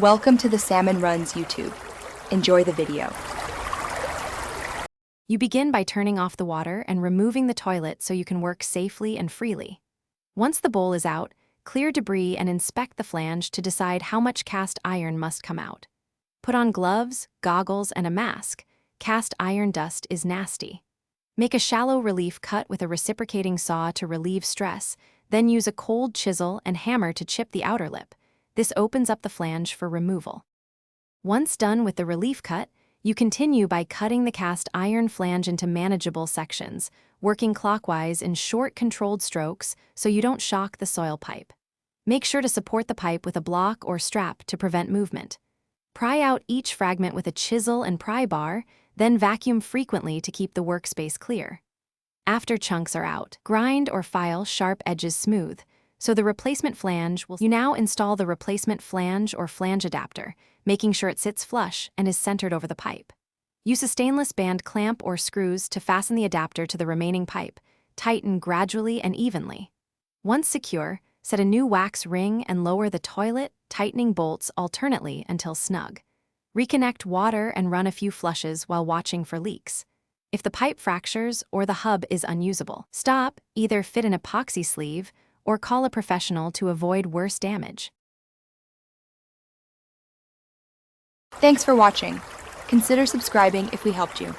Welcome to the Salmon Runs YouTube. Enjoy the video. You begin by turning off the water and removing the toilet so you can work safely and freely. Once the bowl is out, clear debris and inspect the flange to decide how much cast iron must come out. Put on gloves, goggles, and a mask. Cast iron dust is nasty. Make a shallow relief cut with a reciprocating saw to relieve stress, then use a cold chisel and hammer to chip the outer lip. This opens up the flange for removal. Once done with the relief cut, you continue by cutting the cast iron flange into manageable sections, working clockwise in short, controlled strokes so you don't shock the soil pipe. Make sure to support the pipe with a block or strap to prevent movement. Pry out each fragment with a chisel and pry bar, then vacuum frequently to keep the workspace clear. After chunks are out, grind or file sharp edges smooth, so the replacement flange will. You now install the replacement flange or flange adapter, making sure it sits flush and is centered over the pipe. Use a stainless band clamp or screws to fasten the adapter to the remaining pipe. Tighten gradually and evenly. Once secure, set a new wax ring and lower the toilet, tightening bolts alternately until snug. Reconnect water and run a few flushes while watching for leaks. If the pipe fractures or the hub is unusable, stop, either fit an epoxy sleeve or call a professional to avoid worse damage. Thanks for watching. Consider subscribing if we helped you.